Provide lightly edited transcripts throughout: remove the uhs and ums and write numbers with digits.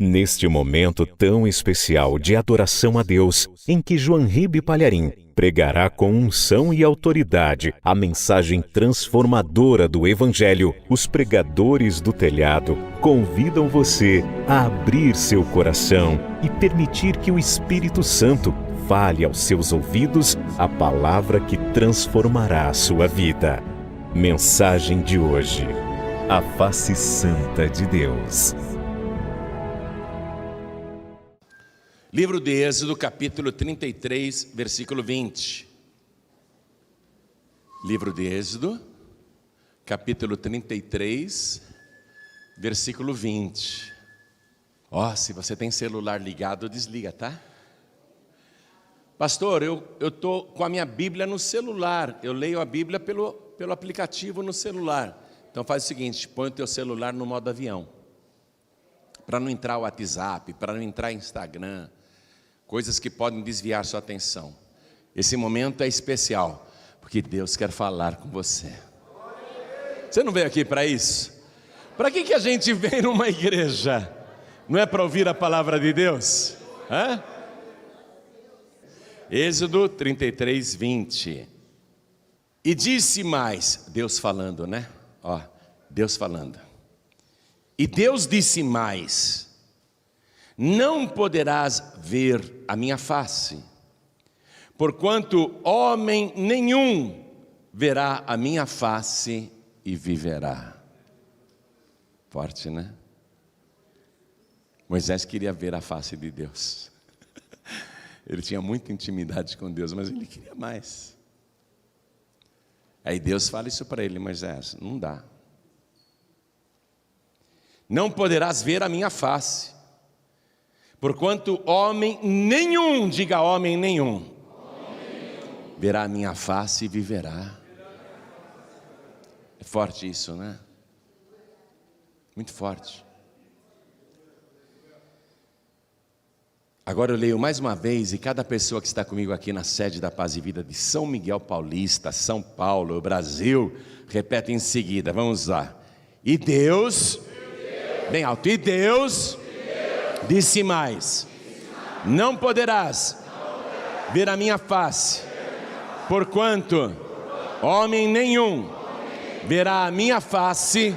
Neste momento tão especial de adoração a Deus, em que João Ribe Palharim pregará com unção e autoridade a mensagem transformadora do Evangelho, os pregadores do telhado convidam você a abrir seu coração e permitir que o Espírito Santo fale aos seus ouvidos a palavra que transformará a sua vida. Mensagem de hoje: a face santa de Deus. Livro de Êxodo, capítulo 33, versículo 20. Livro de Êxodo, capítulo 33, versículo 20. Se você tem celular ligado, desliga, tá? Pastor, eu estou com a minha Bíblia no celular. Eu leio a Bíblia pelo aplicativo no celular. Então faz o seguinte, põe o teu celular no modo avião. Para não entrar o WhatsApp, para não entrar Instagram, coisas que podem desviar sua atenção. Esse momento é especial, porque Deus quer falar com você. Você não veio aqui para isso? Para que a gente vem numa igreja? Não é para ouvir a palavra de Deus? Êxodo 33, 20. E disse mais, Deus falando, né? Deus falando. E Deus disse mais: não poderás ver a minha face, porquanto homem nenhum verá a minha face e viverá. Forte, né? Moisés queria ver a face de Deus. Ele tinha muita intimidade com Deus, mas ele queria mais. Aí Deus fala isso para ele: Moisés, não dá. Não poderás ver a minha face, porquanto homem nenhum, diga homem nenhum, verá a minha face e viverá. É forte isso, né? Muito forte. Agora eu leio mais uma vez, e cada pessoa que está comigo aqui na sede da Paz e Vida de São Miguel Paulista, São Paulo, Brasil, repete em seguida, vamos lá. E Deus, bem alto, e Deus disse mais: não poderás ver a minha face, porquanto homem nenhum verá a minha face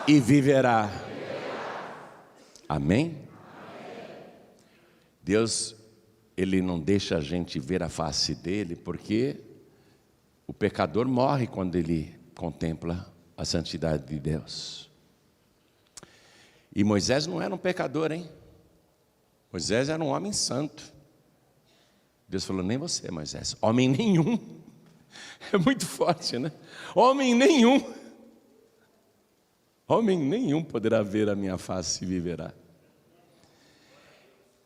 e viverá. Amém? Deus, Ele não deixa a gente ver a face dEle, porque o pecador morre quando ele contempla a santidade de Deus. E Moisés não era um pecador, hein? Moisés era um homem santo. Deus falou: nem você, Moisés, homem nenhum. É muito forte, né? Homem nenhum poderá ver a minha face e viverá.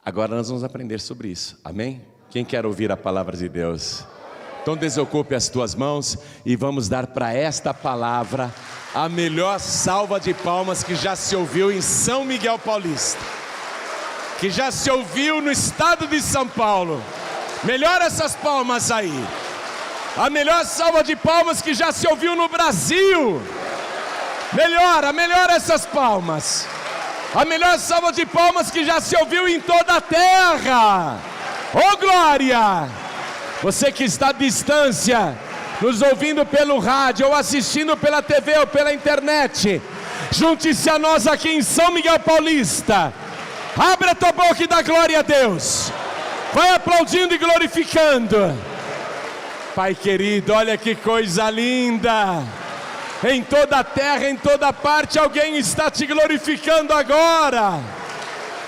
Agora nós vamos aprender sobre isso, amém? Quem quer ouvir a palavra de Deus? Então desocupe as tuas mãos e vamos dar para esta palavra a melhor salva de palmas que já se ouviu em São Miguel Paulista, que já se ouviu no estado de São Paulo. Melhor essas palmas aí. A melhor salva de palmas que já se ouviu no Brasil. Melhor essas palmas. A melhor salva de palmas que já se ouviu em toda a terra. Oh glória! Você que está à distância, nos ouvindo pelo rádio ou assistindo pela TV ou pela internet, junte-se a nós aqui em São Miguel Paulista. Abra a tua boca e dá glória a Deus. Vai aplaudindo e glorificando. Pai querido, olha que coisa linda. Em toda a terra, em toda parte, alguém está te glorificando agora.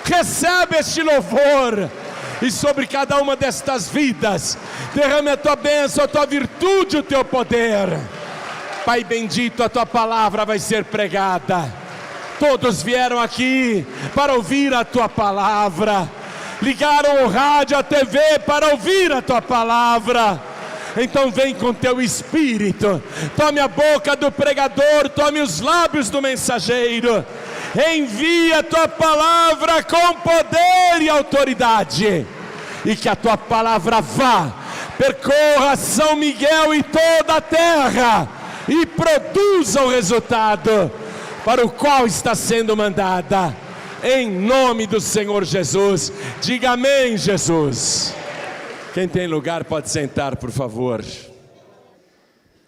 Recebe este louvor. E sobre cada uma destas vidas, derrame a tua bênção, a tua virtude, o teu poder. Pai bendito, a tua palavra vai ser pregada. Todos vieram aqui para ouvir a tua palavra. Ligaram o rádio, a TV para ouvir a tua palavra. Então vem com teu Espírito, tome a boca do pregador, tome os lábios do mensageiro, envia a tua palavra com poder e autoridade, e que a tua palavra vá, percorra São Miguel e toda a terra, e produza o resultado para o qual está sendo mandada. em nome do Senhor Jesus. Diga amém, Jesus. Quem tem lugar pode sentar, por favor.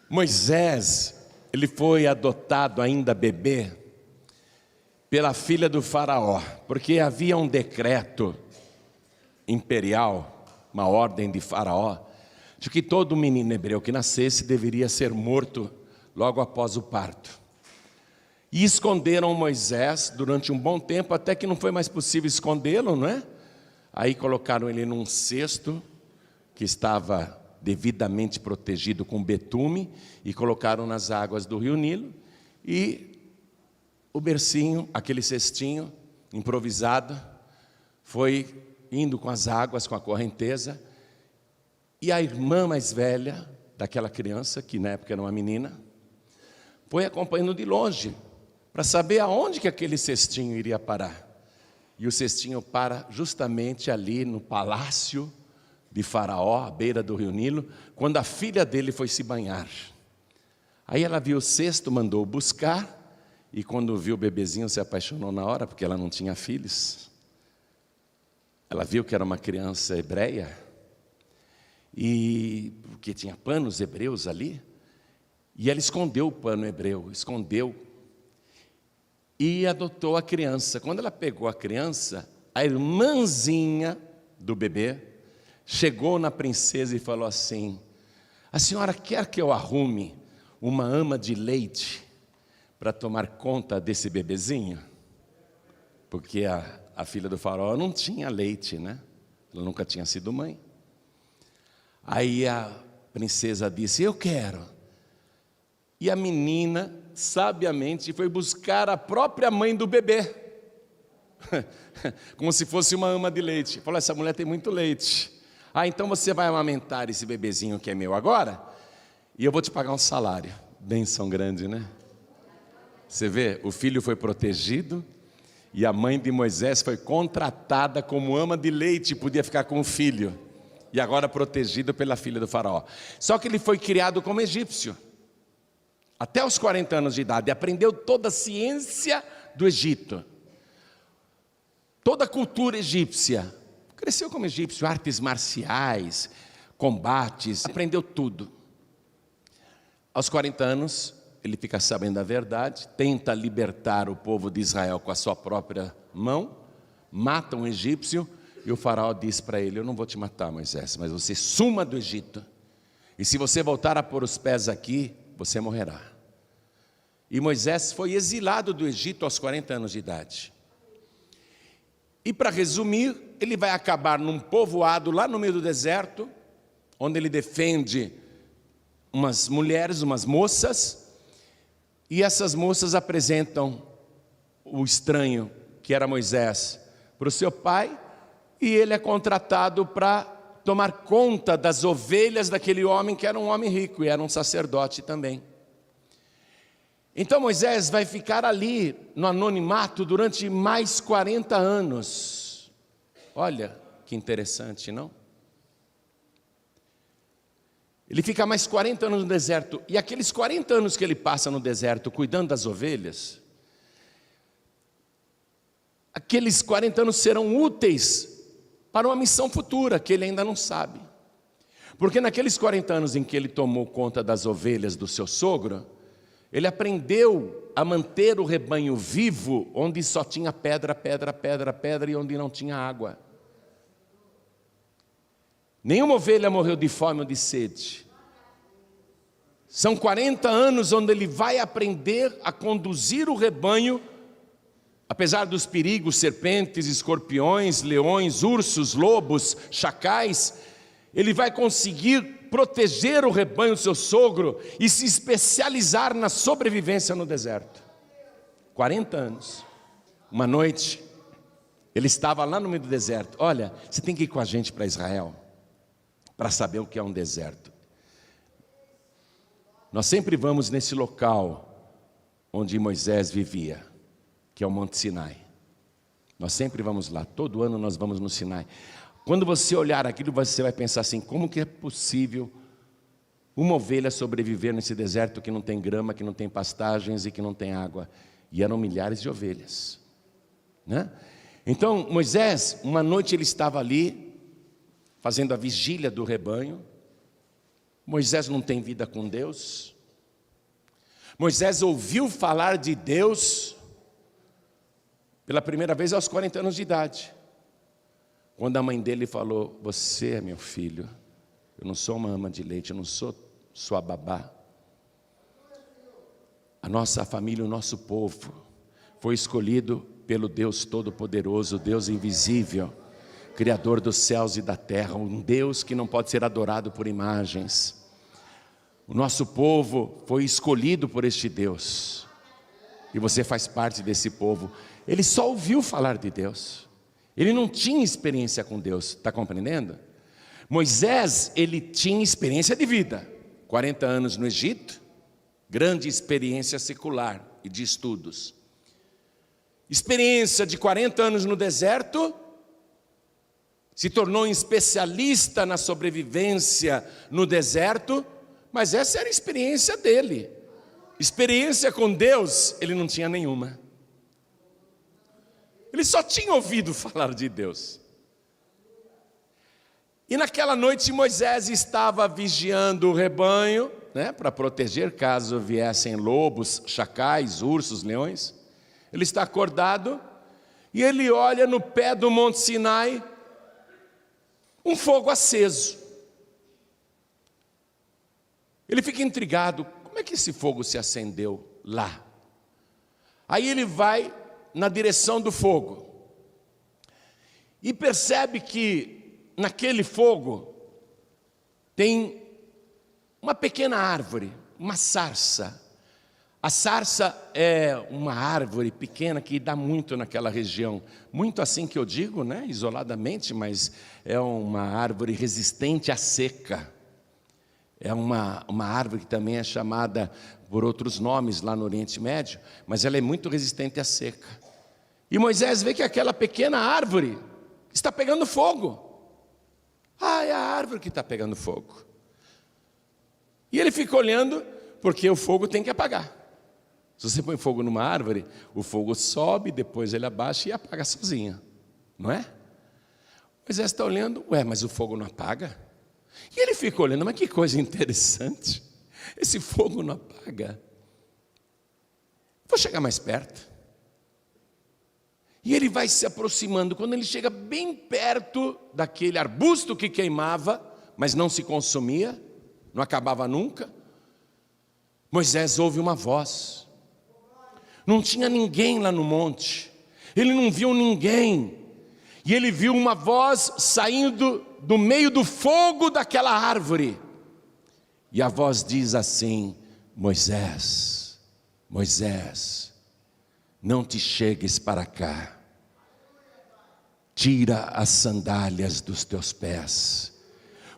Moisés, ele foi adotado ainda bebê pela filha do faraó, porque havia um decreto imperial, uma ordem de faraó, de que todo menino hebreu que nascesse deveria ser morto logo após o parto. E esconderam Moisés durante um bom tempo, até que não foi mais possível escondê-lo, não é? Aí colocaram ele num cesto que estava devidamente protegido com betume e colocaram nas águas do rio Nilo, e o bercinho, aquele cestinho improvisado, foi indo com as águas, com a correnteza, e a irmã mais velha daquela criança, que na época era uma menina, foi acompanhando de longe, para saber aonde que aquele cestinho iria parar. E o cestinho para justamente ali no palácio de Faraó, à beira do rio Nilo, quando a filha dele foi se banhar. Aí ela viu o cesto, mandou buscar, e quando viu o bebezinho se apaixonou na hora, porque ela não tinha filhos. Ela viu que era uma criança hebreia, e porque tinha panos hebreus ali, e ela escondeu o pano hebreu, escondeu, e adotou a criança. Quando ela pegou a criança, a irmãzinha do bebê chegou na princesa e falou assim: a senhora quer que eu arrume uma ama de leite para tomar conta desse bebezinho? Porque a filha do faraó não tinha leite, né? Ela nunca tinha sido mãe. Aí a princesa disse: eu quero. E a menina, sabiamente, foi buscar a própria mãe do bebê, como se fosse uma ama de leite. Falou: essa mulher tem muito leite. Ah, então você vai amamentar esse bebezinho que é meu agora, e eu vou te pagar um salário. Bênção grande, né? Você vê, o filho foi protegido, e a mãe de Moisés foi contratada como ama de leite, podia ficar com o filho, e agora protegido pela filha do faraó. Só que ele foi criado como egípcio, até os 40 anos de idade, aprendeu toda a ciência do Egito, toda a cultura egípcia, cresceu como egípcio, artes marciais, combates, aprendeu tudo. Aos 40 anos, ele fica sabendo a verdade, tenta libertar o povo de Israel com a sua própria mão, mata um egípcio, e o faraó diz para ele: eu não vou te matar, Moisés, mas você suma do Egito, e se você voltar a pôr os pés aqui, você morrerá. E Moisés foi exilado do Egito aos 40 anos de idade. E para resumir, ele vai acabar num povoado lá no meio do deserto, onde ele defende umas mulheres, umas moças, e essas moças apresentam o estranho, que era Moisés, para o seu pai, e ele é contratado para tomar conta das ovelhas daquele homem, que era um homem rico e era um sacerdote também. Então Moisés vai ficar ali no anonimato durante mais 40 anos. Olha que interessante, não? Ele fica mais 40 anos no deserto, e aqueles 40 anos que ele passa no deserto cuidando das ovelhas, aqueles 40 anos serão úteis para uma missão futura que ele ainda não sabe. Porque naqueles 40 anos em que ele tomou conta das ovelhas do seu sogro, ele aprendeu a manter o rebanho vivo onde só tinha pedra, pedra, pedra, pedra, e onde não tinha água. Nenhuma ovelha morreu de fome ou de sede. São 40 anos onde ele vai aprender a conduzir o rebanho, apesar dos perigos, serpentes, escorpiões, leões, ursos, lobos, chacais. Ele vai conseguir proteger o rebanho do seu sogro e se especializar na sobrevivência no deserto. 40 anos. Uma noite, ele estava lá no meio do deserto. Olha, você tem que ir com a gente para Israel, para saber o que é um deserto. Nós sempre vamos nesse local onde Moisés vivia, que é o Monte Sinai. Nós sempre vamos lá, todo ano nós vamos no Sinai. Quando você olhar aquilo, você vai pensar assim: como que é possível uma ovelha sobreviver nesse deserto que não tem grama, que não tem pastagens e que não tem água? E eram milhares de ovelhas. né? Então Moisés, uma noite ele estava ali, fazendo a vigília do rebanho. Moisés não tem vida com Deus. Moisés ouviu falar de Deus pela primeira vez aos 40 anos de idade, quando a mãe dele falou: você é meu filho, eu não sou uma ama de leite, eu não sou sua babá. A nossa família, o nosso povo foi escolhido pelo Deus Todo-Poderoso, Deus invisível, Criador dos céus e da terra, um Deus que não pode ser adorado por imagens. O nosso povo foi escolhido por este Deus, e você faz parte desse povo. Ele só ouviu falar de Deus, ele não tinha experiência com Deus, está compreendendo? Moisés, ele tinha experiência de vida, 40 anos no Egito, grande experiência secular e de estudos. Experiência de 40 anos no deserto, se tornou um especialista na sobrevivência no deserto, mas essa era a experiência dele. Experiência com Deus, ele não tinha nenhuma. Ele só tinha ouvido falar de Deus. E naquela noite Moisés estava vigiando o rebanho, né, para proteger caso viessem lobos, chacais, ursos, leões. Ele está acordado e ele olha no pé do Monte Sinai um fogo aceso. Ele fica intrigado, como é que esse fogo se acendeu lá? Aí ele vai na direção do fogo e percebe que naquele fogo tem uma pequena árvore, uma sarça. A sarça é uma árvore pequena que dá muito naquela região, muito assim que eu digo, né, isoladamente, mas é uma árvore resistente à seca. É uma árvore que também é chamada por outros nomes lá no Oriente Médio, mas ela é muito resistente à seca. E Moisés vê que aquela pequena árvore está pegando fogo. É a árvore que está pegando fogo. E ele fica olhando, porque o fogo tem que apagar. Se você põe fogo numa árvore, o fogo sobe, depois ele abaixa e apaga sozinho, não é? Moisés está olhando, mas o fogo não apaga? E ele fica olhando, mas que coisa interessante, esse fogo não apaga. Vou chegar mais perto. E ele vai se aproximando, quando ele chega bem perto daquele arbusto que queimava, mas não se consumia, não acabava nunca, Moisés ouve uma voz. Não tinha ninguém lá no monte, ele não viu ninguém, e ele viu uma voz saindo do meio do fogo daquela árvore, e a voz diz assim: Moisés, Moisés, não te chegues para cá, tira as sandálias dos teus pés,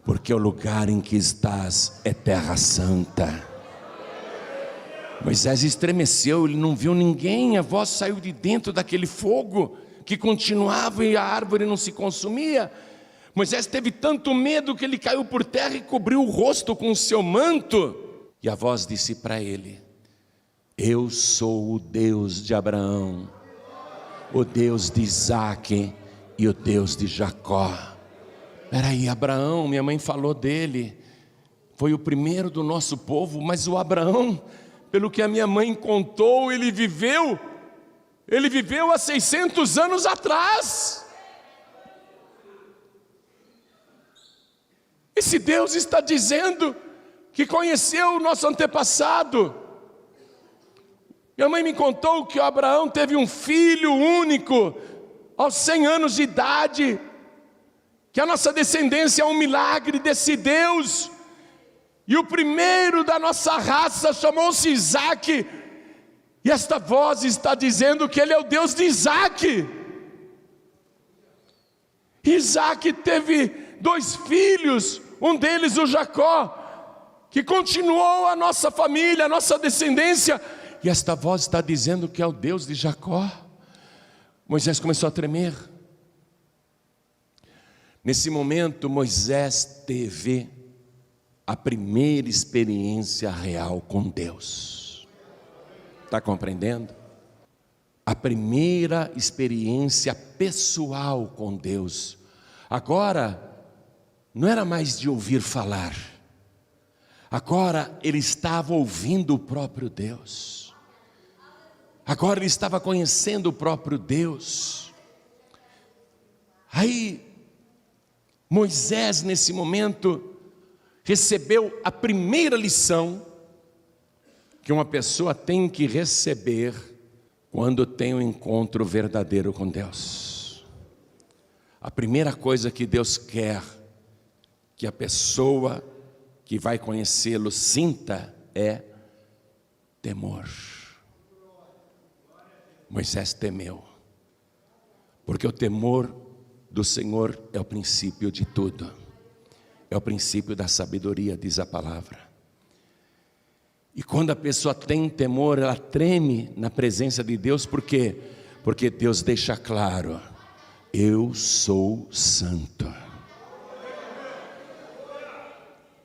porque o lugar em que estás é terra santa. Moisés estremeceu, ele não viu ninguém, a voz saiu de dentro daquele fogo que continuava e a árvore não se consumia. Moisés teve tanto medo que ele caiu por terra e cobriu o rosto com o seu manto. E a voz disse para ele: eu sou o Deus de Abraão, o Deus de Isaque e o Deus de Jacó. Peraí, Abraão, minha mãe falou dele, foi o primeiro do nosso povo, mas o Abraão, pelo que a minha mãe contou, ele viveu há 600 anos atrás. Esse Deus está dizendo que conheceu o nosso antepassado. Minha mãe me contou que o Abraão teve um filho único aos 100 anos de idade, que a nossa descendência é um milagre desse Deus. E o primeiro da nossa raça chamou-se Isaque, e esta voz está dizendo que ele é o Deus de Isaque. Isaque teve 2 filhos, um deles o Jacó, que continuou a nossa família, a nossa descendência, e esta voz está dizendo que é o Deus de Jacó. Moisés começou a tremer. Nesse momento Moisés teve a primeira experiência real com Deus. Está compreendendo? a primeira experiência pessoal com Deus. Agora, não era mais de ouvir falar. Agora ele estava ouvindo o próprio Deus. Agora ele estava conhecendo o próprio Deus. Aí, Moisés nesse momento recebeu a primeira lição que uma pessoa tem que receber quando tem um encontro verdadeiro com Deus. A primeira coisa que Deus quer que a pessoa que vai conhecê-lo sinta é temor. Moisés temeu, porque o temor do Senhor é o princípio de tudo, é o princípio da sabedoria, diz a palavra. E quando a pessoa tem temor, ela treme na presença de Deus, por quê? Porque Deus deixa claro: eu sou santo.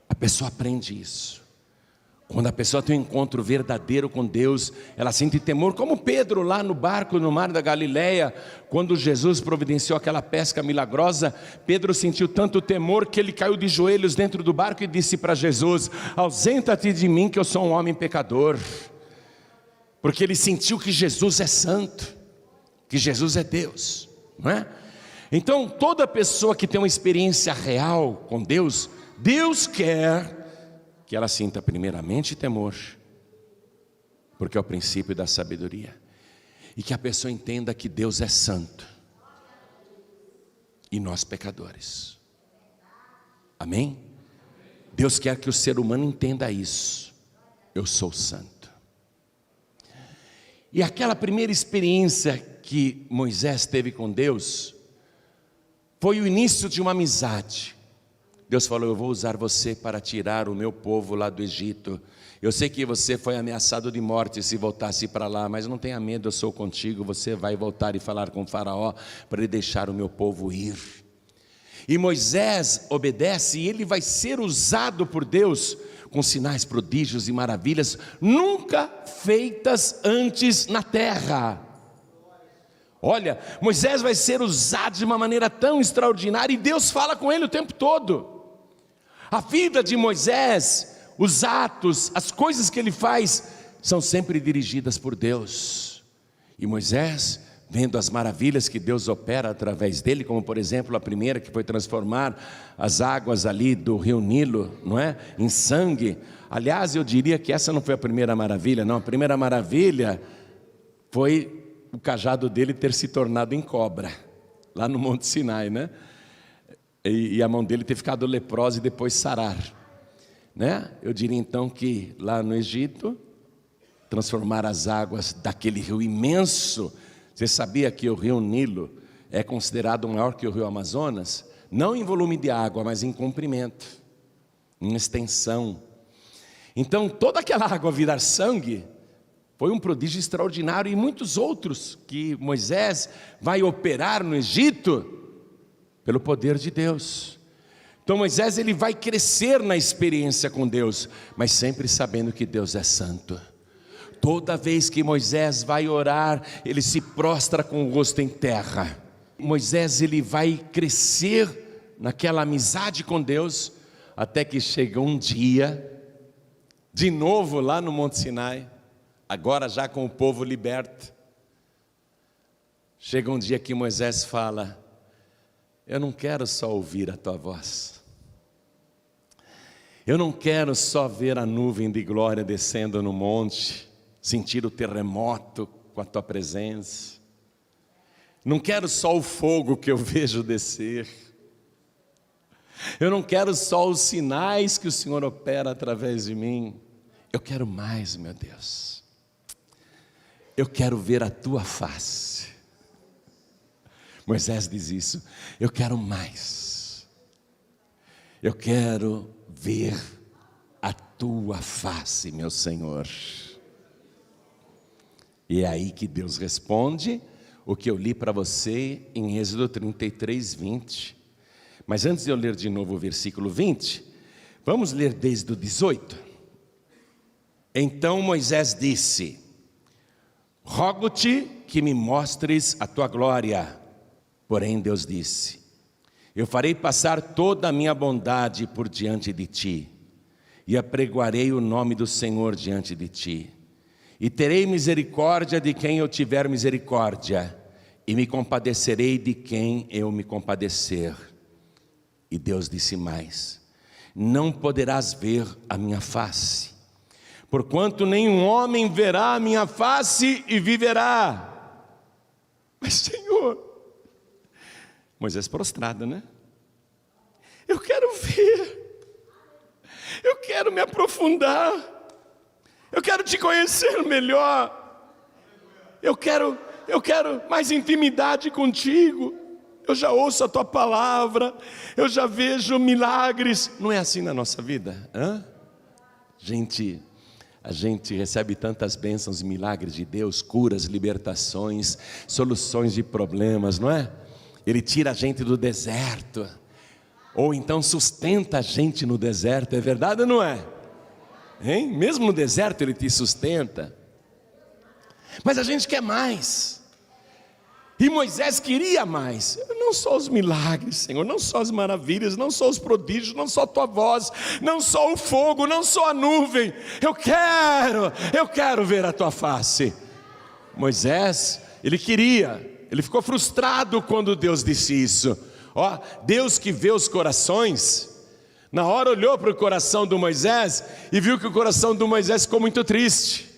A pessoa aprende isso. Quando a pessoa tem um encontro verdadeiro com Deus, ela sente temor, como Pedro lá no barco no mar da Galileia, quando Jesus providenciou aquela pesca milagrosa. Pedro sentiu tanto temor que ele caiu de joelhos dentro do barco e disse para Jesus: ausenta-te de mim, que eu sou um homem pecador. Porque ele sentiu que Jesus é santo, que Jesus é Deus, não é? Então toda pessoa que tem uma experiência real com Deus, Deus quer que ela sinta primeiramente temor, porque é o princípio da sabedoria, e que a pessoa entenda que Deus é santo e nós pecadores. Amém? Deus quer que o ser humano entenda isso: eu sou santo. E aquela primeira experiência que Moisés teve com Deus foi o início de uma amizade. Deus falou: eu vou usar você para tirar o meu povo lá do Egito. Eu sei que você foi ameaçado de morte se voltasse para lá, mas não tenha medo, eu sou contigo. Você vai voltar e falar com o faraó para ele deixar o meu povo ir. E Moisés obedece, e ele vai ser usado por Deus com sinais, prodígios e maravilhas nunca feitas antes na terra. Olha, Moisés vai ser usado de uma maneira tão extraordinária, e Deus fala com ele o tempo todo. A vida de Moisés, os atos, as coisas que ele faz, são sempre dirigidas por Deus. E Moisés, vendo as maravilhas que Deus opera através dele, como por exemplo a primeira, que foi transformar as águas ali do rio Nilo, não é? Em sangue. Aliás, eu diria que essa não foi a primeira maravilha, não. A primeira maravilha foi o cajado dele ter se tornado em cobra, lá no Monte Sinai, né? E a mão dele ter ficado leprosa e depois sarar, né? Eu diria então que lá no Egito, transformar as águas daquele rio imenso. Você sabia que o rio Nilo é considerado maior que o rio Amazonas? Não em volume de água, mas em comprimento, em extensão. Então toda aquela água virar sangue foi um prodígio extraordinário, e muitos outros que Moisés vai operar no Egito pelo poder de Deus. Então Moisés, ele vai crescer na experiência com Deus, mas sempre sabendo que Deus é santo. Toda vez que Moisés vai orar, ele se prostra com o rosto em terra. Moisés, ele vai crescer naquela amizade com Deus, até que chega um dia, de novo lá no Monte Sinai, agora já com o povo liberto. Chega um dia que Moisés fala: eu não quero só ouvir a tua voz, eu não quero só ver a nuvem de glória descendo no monte, sentir o terremoto com a tua presença, não quero só o fogo que eu vejo descer, eu não quero só os sinais que o Senhor opera através de mim, eu quero mais, meu Deus, eu quero ver a tua face. Moisés diz isso: eu quero mais, eu quero ver a tua face, meu Senhor. E é aí que Deus responde o que eu li para você em Êxodo 33, 20. Mas antes de eu ler de novo o versículo 20, vamos ler desde o 18. Então Moisés disse: rogo-te que me mostres a tua glória. Porém Deus disse: eu farei passar toda a minha bondade por diante de ti, e apregoarei o nome do Senhor diante de ti, e terei misericórdia de quem eu tiver misericórdia, e me compadecerei de quem eu me compadecer. E Deus disse mais: não poderás ver a minha face, porquanto nenhum homem verá a minha face e viverá. Mas Senhor, Moisés prostrado, né? Eu quero ver, eu quero me aprofundar, eu quero te conhecer melhor, eu quero mais intimidade contigo. Eu já ouço a tua palavra, eu já vejo milagres. Não é assim na nossa vida? A gente recebe tantas bênçãos e milagres de Deus, curas, libertações, soluções de problemas, não é? Ele tira a gente do deserto, ou então sustenta a gente no deserto, é verdade ou não é? Hein? Mesmo no deserto Ele te sustenta. Mas a gente quer mais. E Moisés queria mais. Não só os milagres, Senhor, não só as maravilhas, não só os prodígios, não só a tua voz, não só o fogo, não só a nuvem. Eu quero ver a tua face. Moisés, ele queria. Ele ficou frustrado quando Deus disse isso. Ó, Deus que vê os corações, na hora olhou para o coração do Moisés e viu que o coração do Moisés ficou muito triste.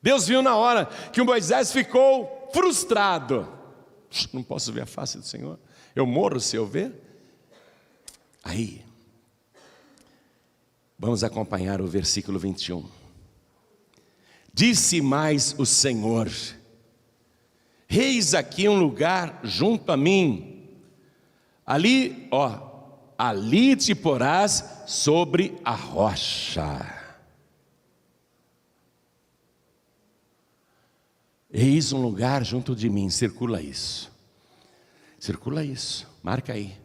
Deus viu na hora que o Moisés ficou frustrado. Não posso ver a face do Senhor, eu morro se eu ver. Aí, vamos acompanhar o versículo 21. Disse mais o Senhor: eis aqui um lugar junto a mim, ali te porás sobre a rocha. Eis um lugar junto de mim, circula isso, marca aí.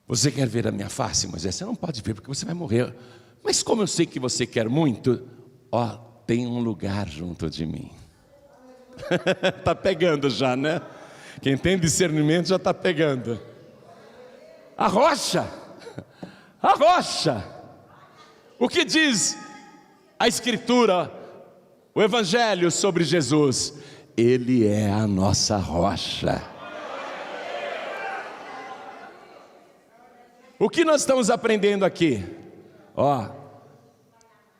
Você quer ver a minha face, Moisés? Você não pode ver porque você vai morrer. Mas como eu sei que você quer muito, tem um lugar junto de mim. Está pegando já, né? Quem tem discernimento já está pegando. A rocha. O que diz a Escritura, o Evangelho sobre Jesus? Ele é a nossa rocha. O que nós estamos aprendendo aqui?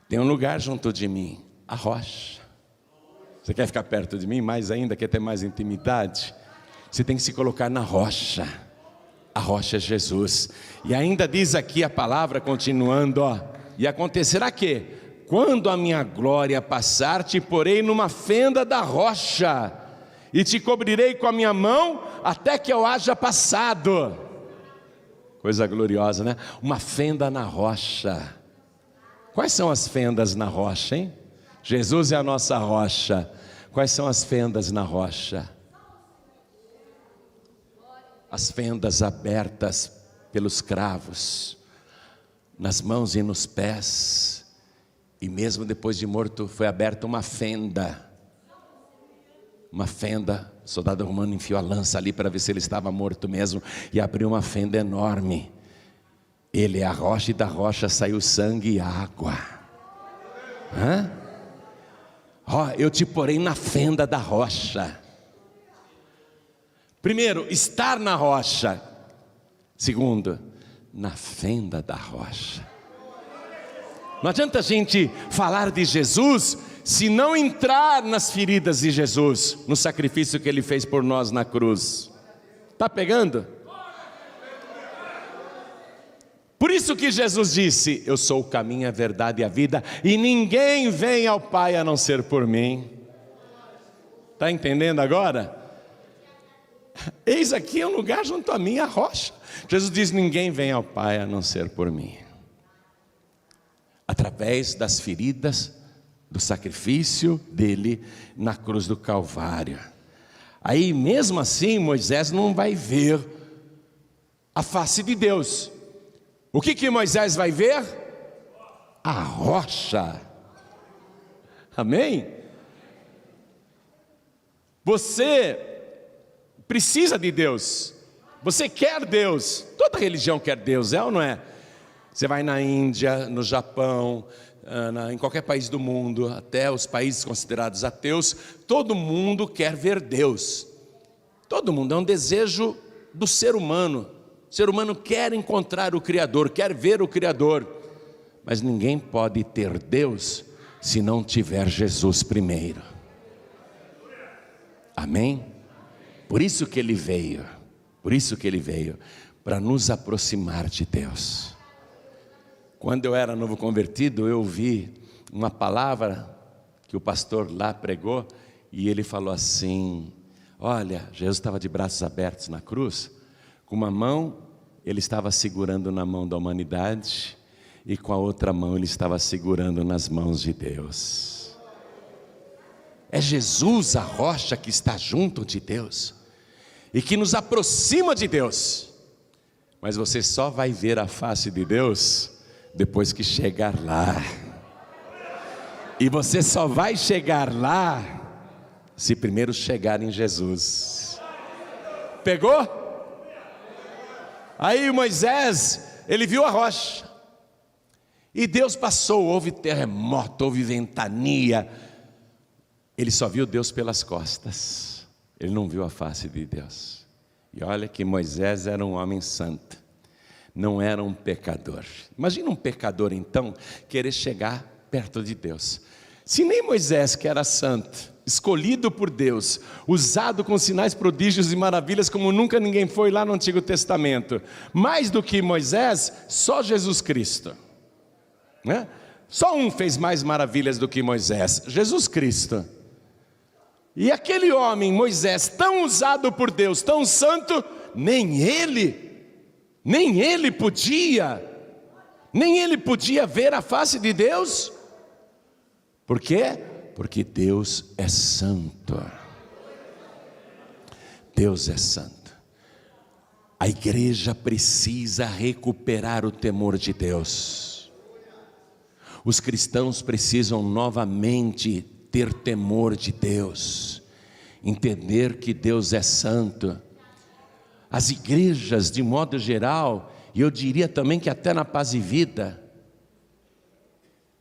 Tem um lugar junto de mim, a rocha. Você quer ficar perto de mim mais ainda? Quer ter mais intimidade? Você tem que se colocar na rocha. A rocha é Jesus. E ainda diz aqui a palavra, continuando, e acontecerá que, quando a minha glória passar, te porei numa fenda da rocha, e te cobrirei com a minha mão, até que eu haja passado. Coisa gloriosa, né? Uma fenda na rocha. Quais são as fendas na rocha, hein? Jesus é a nossa rocha. Quais são as fendas na rocha? As fendas abertas pelos cravos, nas mãos e nos pés. E mesmo depois de morto foi aberta uma fenda. O soldado romano enfiou a lança ali para ver se ele estava morto mesmo, e abriu uma fenda enorme. Ele é a rocha, e da rocha saiu sangue e água. Eu te porei na fenda da rocha. Primeiro, estar na rocha. Segundo, na fenda da rocha. Não adianta a gente falar de Jesus se não entrar nas feridas de Jesus, no sacrifício que Ele fez por nós na cruz. Está pegando? Por isso que Jesus disse: eu sou o caminho, a verdade e a vida, e ninguém vem ao Pai a não ser por mim. Está entendendo agora? Eis aqui um lugar junto a mim, a rocha. Jesus diz: ninguém vem ao Pai a não ser por mim. Através das feridas do sacrifício dele na cruz do Calvário. Aí mesmo assim Moisés não vai ver a face de Deus. O que Moisés vai ver? A rocha. Amém? Você precisa de Deus. Você quer Deus. Toda religião quer Deus, é ou não é? Você vai na Índia, no Japão, em qualquer país do mundo, até os países considerados ateus, todo mundo quer ver Deus. Todo mundo, é um desejo do ser humano. O ser humano quer encontrar o Criador, quer ver o Criador. Mas ninguém pode ter Deus se não tiver Jesus primeiro. Amém? Por isso que Ele veio. Por isso que Ele veio, para nos aproximar de Deus. Quando eu era novo convertido, eu ouvi uma palavra que o pastor lá pregou, e ele falou assim: olha, Jesus estava de braços abertos na cruz, com uma mão ele estava segurando na mão da humanidade, e com a outra mão ele estava segurando nas mãos de Deus. É Jesus a rocha que está junto de Deus, e que nos aproxima de Deus. Mas você só vai ver a face de Deus depois que chegar lá. E você só vai chegar lá se primeiro chegar em Jesus. Pegou? Aí Moisés, ele viu a rocha, e Deus passou, houve terremoto, houve ventania. Ele só viu Deus pelas costas, ele não viu a face de Deus. E olha que Moisés era um homem santo, não era um pecador. Imagina um pecador então querer chegar perto de Deus. Se nem Moisés, que era santo, escolhido por Deus, usado com sinais, prodígios e maravilhas como nunca ninguém foi lá no Antigo Testamento, mais do que Moisés, só Jesus Cristo, né? Só um fez mais maravilhas do que Moisés, Jesus Cristo. E aquele homem, Moisés, tão usado por Deus, tão santo, nem ele podia ver a face de Deus. Por quê? Porque Deus é santo. Deus é santo. A igreja precisa recuperar o temor de Deus. Os cristãos precisam novamente ter temor de Deus, entender que Deus é santo. As igrejas, de modo geral, e eu diria também que até na Paz e Vida,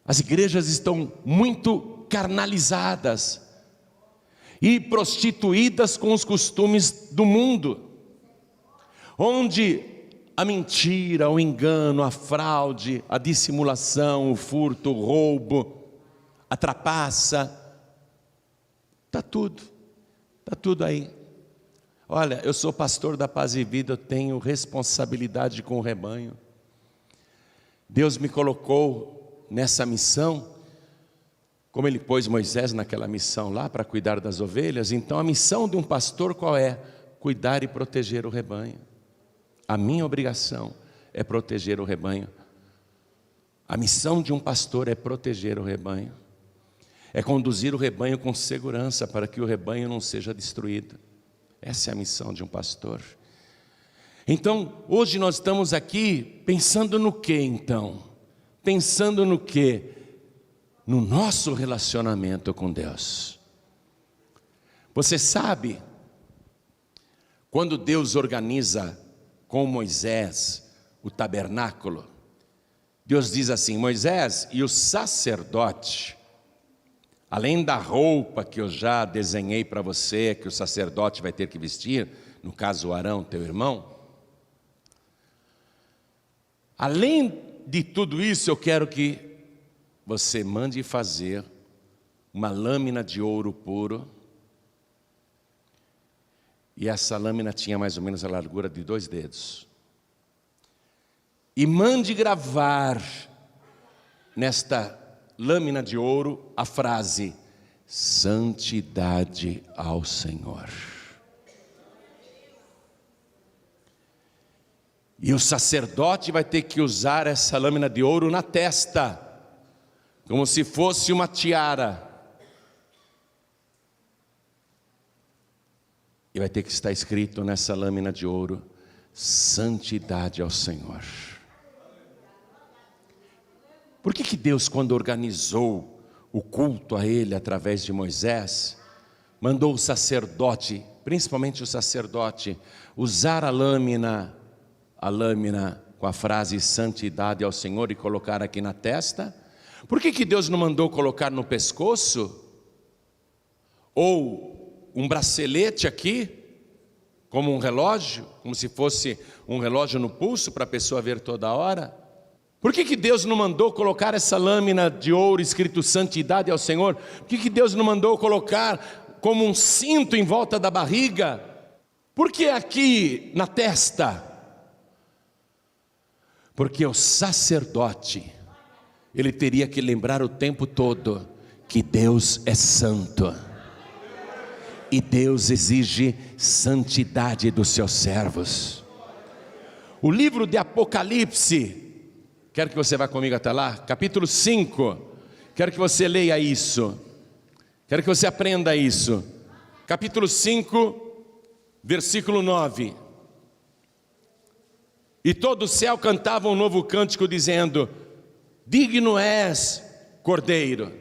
as igrejas estão muito carnalizadas e prostituídas com os costumes do mundo, onde a mentira, o engano, a fraude, a dissimulação, o furto, o roubo, a trapaça, está tudo aí. Olha, eu sou pastor da Paz e Vida, eu tenho responsabilidade com o rebanho. Deus me colocou nessa missão, como Ele pôs Moisés naquela missão lá para cuidar das ovelhas. Então a missão de um pastor qual é? Cuidar e proteger o rebanho. A minha obrigação é proteger o rebanho. A missão de um pastor é proteger o rebanho, é conduzir o rebanho com segurança para que o rebanho não seja destruído. Essa é a missão de um pastor. Então, hoje nós estamos aqui pensando no que então? Pensando no que? No nosso relacionamento com Deus. Você sabe, quando Deus organiza com Moisés o tabernáculo, Deus diz assim: Moisés, e o sacerdote, além da roupa que eu já desenhei para você, que o sacerdote vai ter que vestir, no caso o Arão, teu irmão, além de tudo isso, eu quero que você mande fazer uma lâmina de ouro puro, e essa lâmina tinha mais ou menos a largura de 2 dedos, e mande gravar nesta lâmina de ouro a frase: santidade ao Senhor. E o sacerdote vai ter que usar essa lâmina de ouro na testa, como se fosse uma tiara, e vai ter que estar escrito nessa lâmina de ouro: santidade ao Senhor. Por que Deus, quando organizou o culto a Ele através de Moisés, mandou o sacerdote, principalmente o sacerdote, usar a lâmina com a frase santidade ao Senhor e colocar aqui na testa? Por que Deus não mandou colocar no pescoço? Ou um bracelete aqui, como um relógio, como se fosse um relógio no pulso para a pessoa ver toda hora? Por que Deus não mandou colocar essa lâmina de ouro escrito santidade ao Senhor? Por que Deus não mandou colocar como um cinto em volta da barriga? Por que aqui na testa? Porque o sacerdote, ele teria que lembrar o tempo todo que Deus é santo. E Deus exige santidade dos seus servos. O livro de Apocalipse, quero que você vá comigo até lá, capítulo 5, quero que você leia isso, quero que você aprenda isso. Capítulo 5, versículo 9. E todo o céu cantava um novo cântico dizendo: digno és, Cordeiro,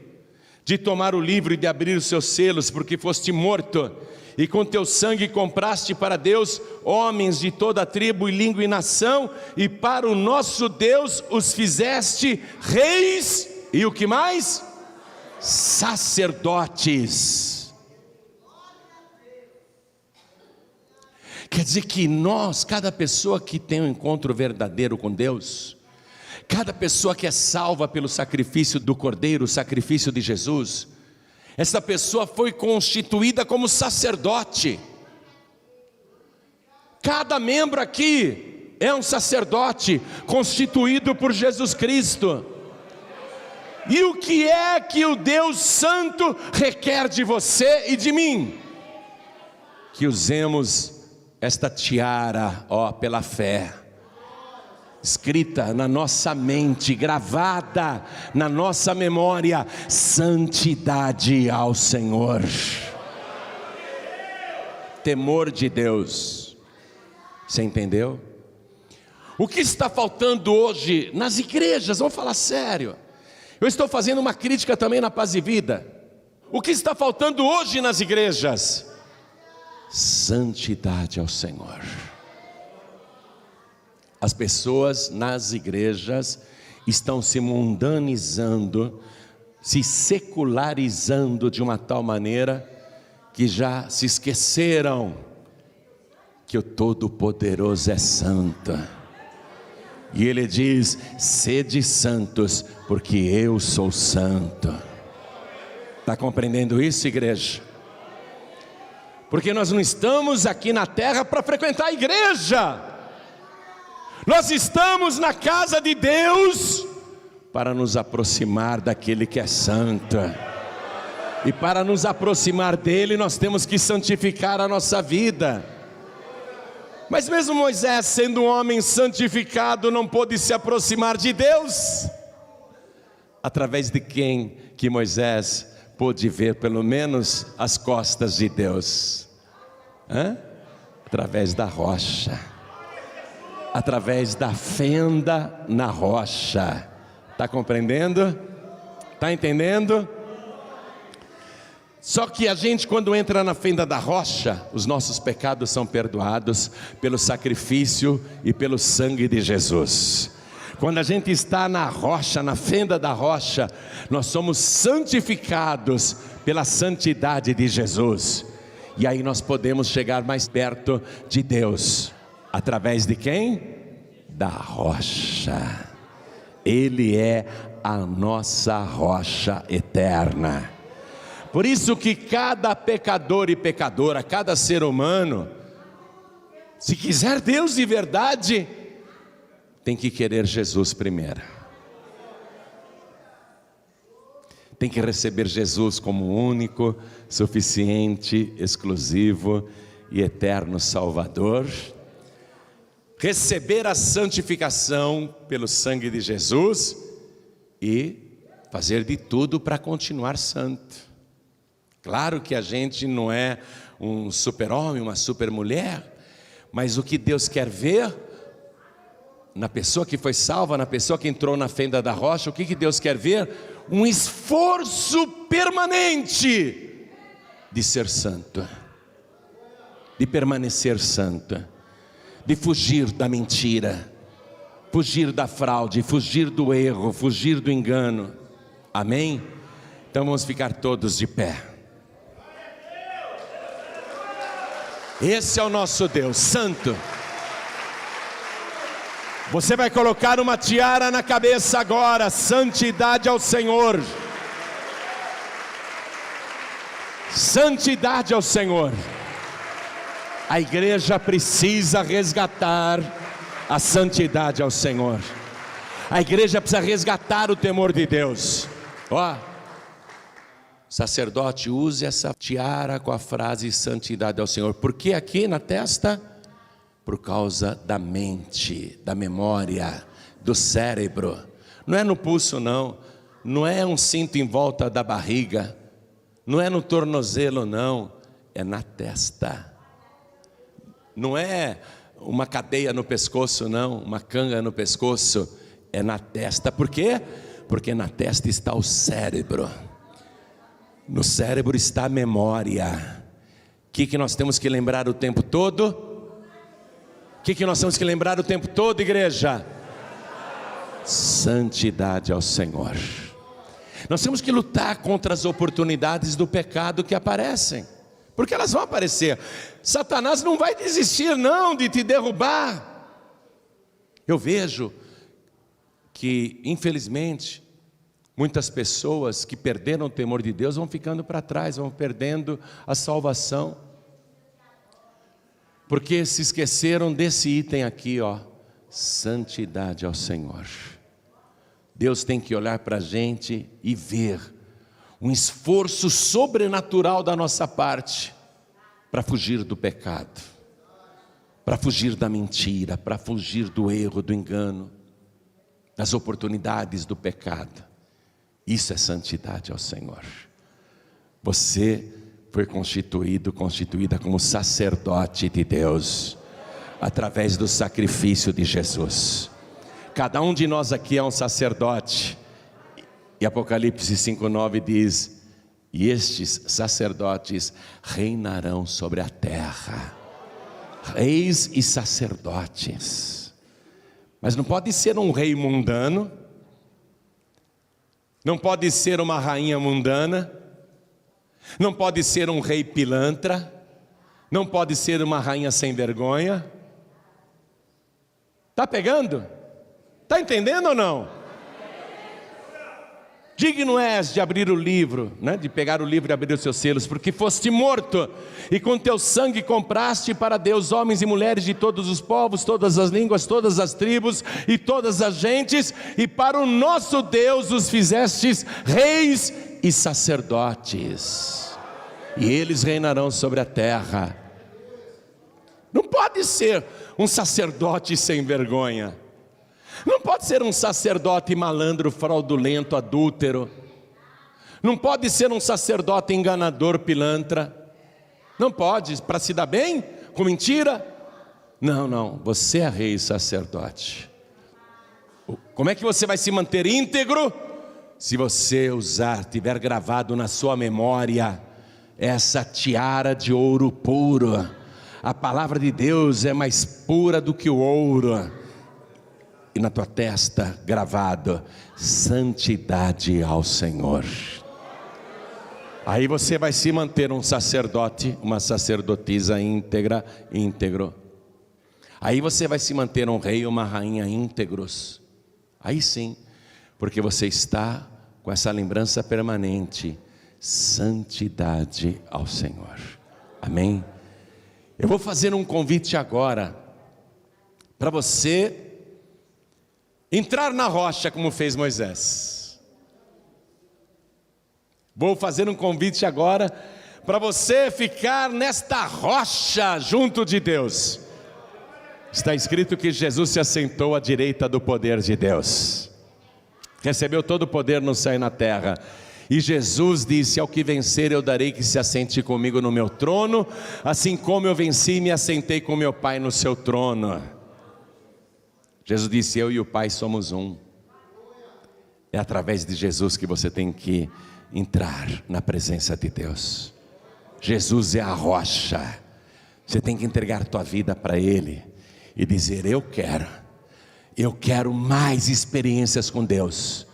de tomar o livro e de abrir os seus selos, porque foste morto, e com teu sangue compraste para Deus homens de toda tribo e língua e nação, e para o nosso Deus os fizeste reis, e o que mais? Sacerdotes. Quer dizer que nós, cada pessoa que tem um encontro verdadeiro com Deus, cada pessoa que é salva pelo sacrifício do Cordeiro, o sacrifício de Jesus, essa pessoa foi constituída como sacerdote. Cada membro aqui é um sacerdote constituído por Jesus Cristo. E o que é que o Deus Santo requer de você e de mim? Que usemos esta tiara, pela fé, escrita na nossa mente, gravada na nossa memória: santidade ao Senhor, temor de Deus. Você entendeu? O que está faltando hoje nas igrejas? Vamos falar sério. Eu estou fazendo uma crítica também na Paz e Vida. O que está faltando hoje nas igrejas? Santidade ao Senhor. As pessoas nas igrejas estão se mundanizando, se secularizando de uma tal maneira que já se esqueceram que o Todo-Poderoso é santo. E Ele diz: sede santos, porque eu sou santo. Está compreendendo isso, igreja? Porque nós não estamos aqui na terra para frequentar a igreja. Nós estamos na casa de Deus para nos aproximar daquele que é santo. E para nos aproximar dele, nós temos que santificar a nossa vida. Mas mesmo Moisés, sendo um homem santificado, não pôde se aproximar de Deus. Através de quem que Moisés pôde ver pelo menos as costas de Deus? Através da rocha, através da fenda na rocha. Está compreendendo? Está entendendo? Só que a gente, quando entra na fenda da rocha, os nossos pecados são perdoados pelo sacrifício e pelo sangue de Jesus. Quando a gente está na rocha, na fenda da rocha, nós somos santificados pela santidade de Jesus. E aí nós podemos chegar mais perto de Deus. Através de quem? Da rocha. Ele é a nossa rocha eterna. Por isso que cada pecador e pecadora, cada ser humano, se quiser Deus de verdade, tem que querer Jesus primeiro. Tem que receber Jesus como único, suficiente, exclusivo e eterno Salvador. Receber a santificação pelo sangue de Jesus e fazer de tudo para continuar santo. Claro que a gente não é um super-homem, uma super-mulher, mas o que Deus quer ver na pessoa que foi salva, na pessoa que entrou na fenda da rocha, o que Deus quer ver? Um esforço permanente de ser santo, de permanecer santo, de fugir da mentira, fugir da fraude, fugir do erro, fugir do engano. Amém? Então vamos ficar todos de pé. Esse é o nosso Deus santo. Você vai colocar uma tiara na cabeça agora. Santidade ao Senhor. Santidade ao Senhor. A igreja precisa resgatar a santidade ao Senhor. A igreja precisa resgatar o temor de Deus. Ó, sacerdote, use essa tiara com a frase santidade ao Senhor. Por que aqui na testa? Por causa da mente, da memória, do cérebro. Não é no pulso não, não é um cinto em volta da barriga, não é no tornozelo não, é na testa. Não é uma cadeia no pescoço não, uma canga no pescoço, é na testa. Por quê? Porque na testa está o cérebro. No cérebro está a memória. O que nós temos que lembrar o tempo todo? O que nós temos que lembrar o tempo todo, igreja? Santidade ao Senhor. Nós temos que lutar contra as oportunidades do pecado que aparecem, porque elas vão aparecer. Satanás não vai desistir não de te derrubar. Eu vejo que infelizmente muitas pessoas que perderam o temor de Deus vão ficando para trás, vão perdendo a salvação, porque se esqueceram desse item aqui, ó, santidade ao Senhor. Deus tem que olhar para a gente e ver um esforço sobrenatural da nossa parte para fugir do pecado, para fugir da mentira, para fugir do erro, do engano, das oportunidades do pecado. Isso é santidade ao Senhor. Você foi constituída como sacerdote de Deus, através do sacrifício de Jesus. Cada um de nós aqui é um sacerdote. E Apocalipse 5:9 diz: e estes sacerdotes reinarão sobre a terra. Reis e sacerdotes. Mas não pode ser um rei mundano, não pode ser uma rainha mundana, não pode ser um rei pilantra, não pode ser uma rainha sem vergonha. Está pegando? Está entendendo ou não? Digno és de abrir o livro, né? De pegar o livro e abrir os seus selos, porque foste morto, e com teu sangue compraste para Deus homens e mulheres de todos os povos, todas as línguas, todas as tribos e todas as gentes, e para o nosso Deus os fizestes reis e sacerdotes, e eles reinarão sobre a terra. Não pode ser um sacerdote sem vergonha. Não pode ser um sacerdote malandro, fraudulento, adúltero. Não pode ser um sacerdote enganador, pilantra. Não pode, para se dar bem, com mentira. Não, você é rei e sacerdote. Como é que você vai se manter íntegro? Se você tiver gravado na sua memória essa tiara de ouro puro. A palavra de Deus é mais pura do que o ouro. E na tua testa gravado, santidade ao Senhor. Aí você vai se manter um sacerdote, uma sacerdotisa íntegro. Aí você vai se manter um rei, uma rainha íntegros. Aí sim, porque você está com essa lembrança permanente, santidade ao Senhor. Amém? Eu vou fazer um convite agora, para você entrar na rocha como fez Moisés. Vou fazer um convite agora para você ficar nesta rocha junto de Deus. Está escrito que Jesus se assentou à direita do poder de Deus. Recebeu todo o poder no céu e na terra. E Jesus disse: ao que vencer eu darei que se assente comigo no meu trono, assim como eu venci e me assentei com meu Pai no seu trono. Jesus disse: eu e o Pai somos um. É através de Jesus que você tem que entrar na presença de Deus. Jesus é a rocha. Você tem que entregar a tua vida para Ele e dizer: eu quero mais experiências com Deus,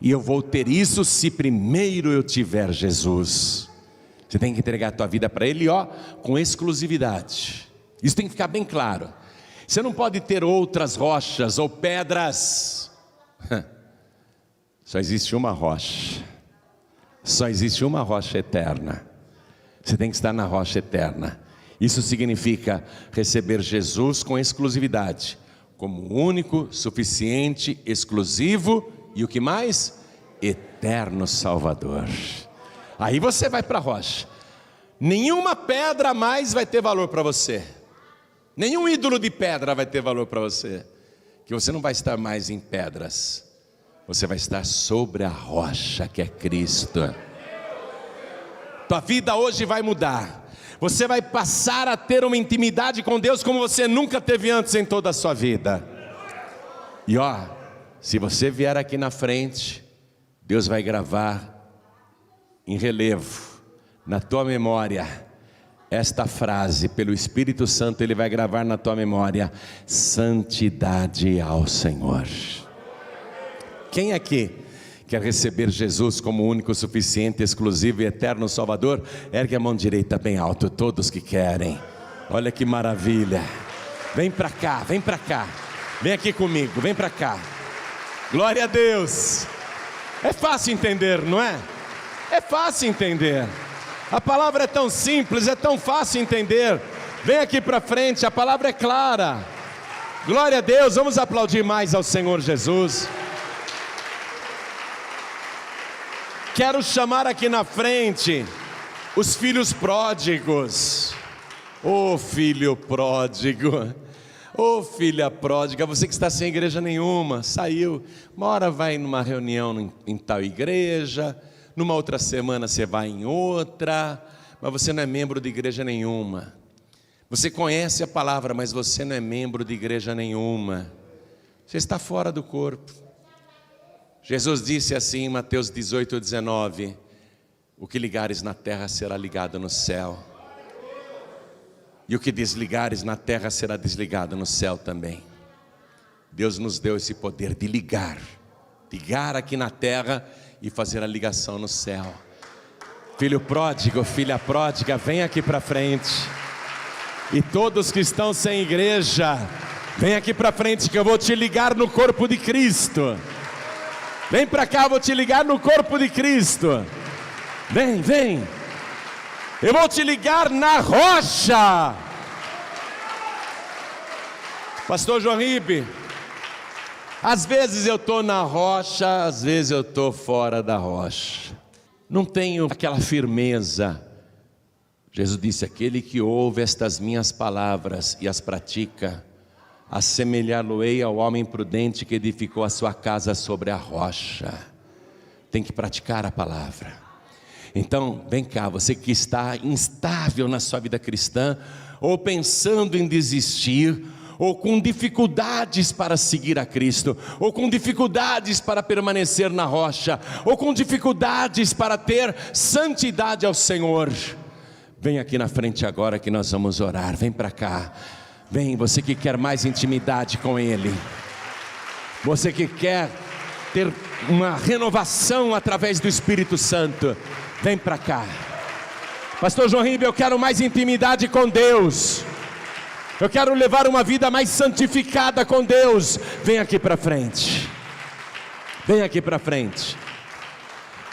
e eu vou ter isso se primeiro eu tiver Jesus. Você tem que entregar a tua vida para Ele, com exclusividade. Isso tem que ficar bem claro. Você não pode ter outras rochas ou pedras. Só existe uma rocha. Só existe uma rocha eterna. Você tem que estar na rocha eterna. Isso significa receber Jesus com exclusividade, como único, suficiente, exclusivo e o que mais? Eterno Salvador. Aí você vai para a rocha. Nenhuma pedra mais vai ter valor para você. Nenhum ídolo de pedra vai ter valor para você. Que você não vai estar mais em pedras. Você vai estar sobre a rocha que é Cristo. Tua vida hoje vai mudar. Você vai passar a ter uma intimidade com Deus como você nunca teve antes em toda a sua vida. E se você vier aqui na frente, Deus vai gravar em relevo na tua memória esta frase, pelo Espírito Santo Ele vai gravar na tua memória: santidade ao Senhor. Quem aqui quer receber Jesus como único, suficiente, exclusivo e eterno Salvador? Ergue a mão direita bem alto, todos que querem. Olha que maravilha. Vem para cá, vem para cá. Vem aqui comigo, vem para cá. Glória a Deus. É fácil entender, não é? É fácil entender. A palavra é tão simples, é tão fácil entender. Vem aqui para frente, a palavra é clara. Glória a Deus, vamos aplaudir mais ao Senhor Jesus. Quero chamar aqui na frente os filhos pródigos. Ô filho pródigo, ô filha pródiga, você que está sem igreja nenhuma, saiu, uma hora vai numa reunião em tal igreja, numa outra semana você vai em outra, mas você não é membro de igreja nenhuma. Você conhece a palavra, mas você não é membro de igreja nenhuma. Você está fora do corpo. Jesus disse assim em Mateus 18:19: o que ligares na terra será ligado no céu, e o que desligares na terra será desligado no céu também. Deus nos deu esse poder de ligar aqui na terra e fazer a ligação no céu. Filho pródigo, filha pródiga, vem aqui para frente. E todos que estão sem igreja, vem aqui para frente que eu vou te ligar no corpo de Cristo. Vem para cá, eu vou te ligar no corpo de Cristo. Vem, vem. Eu vou te ligar na rocha. Pastor João Ribe, às vezes eu estou na rocha, às vezes eu estou fora da rocha. Não tenho aquela firmeza. Jesus disse: aquele que ouve estas minhas palavras e as pratica, assemelhá-lo-ei ao homem prudente que edificou a sua casa sobre a rocha. Tem que praticar a palavra. Então, vem cá, você que está instável na sua vida cristã, ou pensando em desistir, ou com dificuldades para seguir a Cristo, ou com dificuldades para permanecer na rocha, ou com dificuldades para ter santidade ao Senhor, vem aqui na frente agora que nós vamos orar. Vem para cá. Vem, você que quer mais intimidade com Ele, você que quer ter uma renovação através do Espírito Santo, vem para cá. Pastor João Ribe, eu quero mais intimidade com Deus, eu quero levar uma vida mais santificada com Deus. Vem aqui para frente. Vem aqui para frente.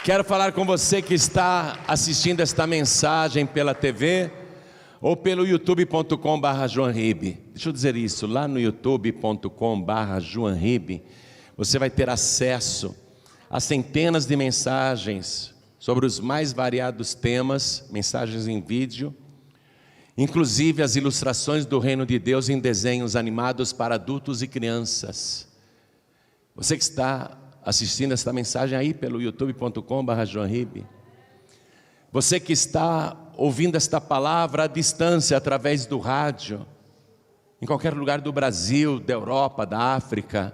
Quero falar com você que está assistindo esta mensagem pela TV ou pelo youtube.com/joanribe. Deixa eu dizer isso, lá no youtube.com/joanribe, você vai ter acesso a centenas de mensagens sobre os mais variados temas, mensagens em vídeo, inclusive as ilustrações do reino de Deus em desenhos animados para adultos e crianças. Você que está assistindo esta mensagem aí pelo youtube.com/joanribe, você que está ouvindo esta palavra à distância, através do rádio, em qualquer lugar do Brasil, da Europa, da África,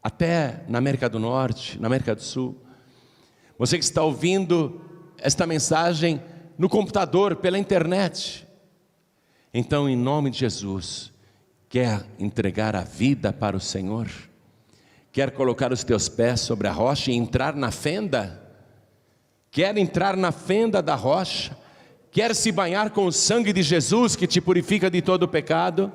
até na América do Norte, na América do Sul. Você que está ouvindo esta mensagem no computador, pela internet. Então, em nome de Jesus, quer entregar a vida para o Senhor? Quer colocar os teus pés sobre a rocha e entrar na fenda? Quer entrar na fenda da rocha? Quer se banhar com o sangue de Jesus que te purifica de todo o pecado?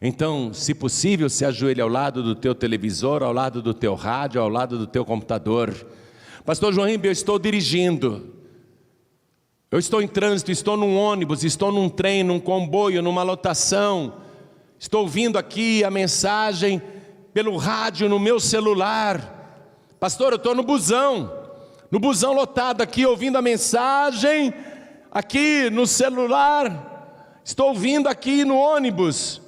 Então, se possível, se ajoelhe ao lado do teu televisor, ao lado do teu rádio, ao lado do teu computador. Pastor João Ribeiro, eu estou dirigindo, eu estou em trânsito, estou num ônibus, estou num trem, num comboio, numa lotação, estou ouvindo aqui a mensagem pelo rádio, no meu celular. Pastor, eu estou no busão lotado aqui, ouvindo a mensagem aqui no celular, estou ouvindo aqui no ônibus,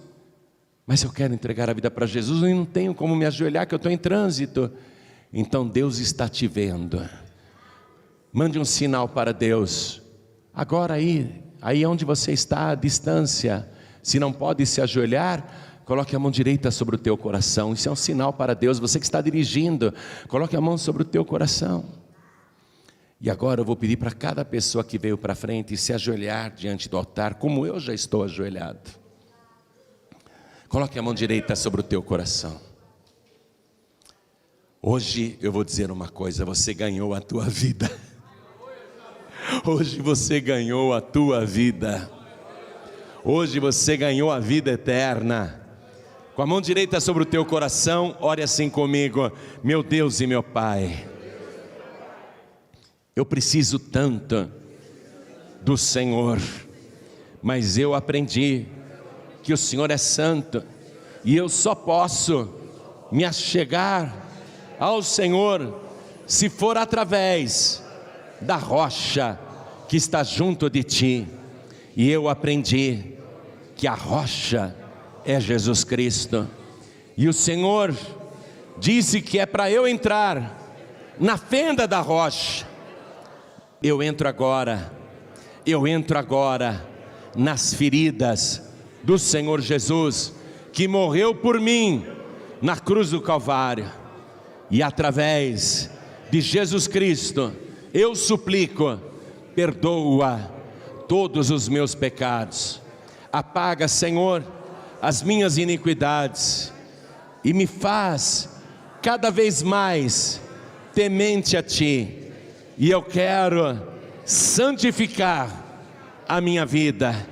mas eu quero entregar a vida para Jesus e não tenho como me ajoelhar, que eu estou em trânsito. Então Deus está te vendo. Mande um sinal para Deus. Agora aí onde você está, à distância, se não pode se ajoelhar, coloque a mão direita sobre o teu coração. Isso é um sinal para Deus. Você que está dirigindo, coloque a mão sobre o teu coração. E agora eu vou pedir para cada pessoa que veio para frente se ajoelhar diante do altar, como eu já estou ajoelhado. Coloque a mão direita sobre o teu coração. Hoje eu vou dizer uma coisa, você ganhou a tua vida. Hoje você ganhou a tua vida. Hoje você ganhou a vida eterna. Com a mão direita sobre o teu coração, ore assim comigo: meu Deus e meu Pai, eu preciso tanto do Senhor, mas eu aprendi que o Senhor é santo, e eu só posso me achegar ao Senhor se for através da rocha que está junto de ti. E eu aprendi que a rocha é Jesus Cristo, e o Senhor disse que é para eu entrar na fenda da rocha. Eu entro agora nas feridas do Senhor Jesus, que morreu por mim na cruz do Calvário, e através de Jesus Cristo eu suplico: perdoa todos os meus pecados, apaga, Senhor, as minhas iniquidades, e me faz cada vez mais temente a Ti. E eu quero santificar a minha vida.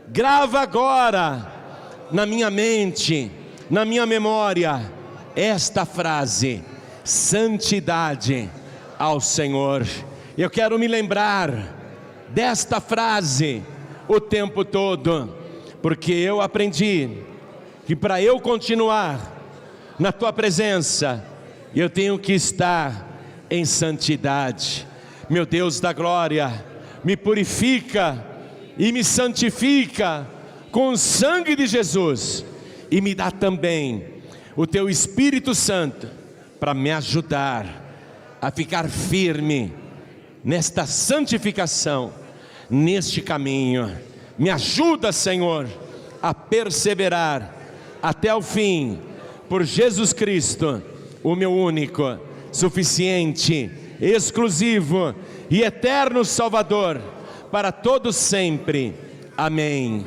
Grava agora na minha mente, na minha memória, esta frase: santidade ao Senhor. Eu quero me lembrar desta frase o tempo todo, porque eu aprendi que para eu continuar na Tua presença, eu tenho que estar em santidade. Meu Deus da glória, me purifica e me santifica com o sangue de Jesus, e me dá também o Teu Espírito Santo para me ajudar a ficar firme nesta santificação, neste caminho. Me ajuda, Senhor, a perseverar até o fim, por Jesus Cristo, o meu único, suficiente, exclusivo e eterno Salvador, para todos sempre. Amém.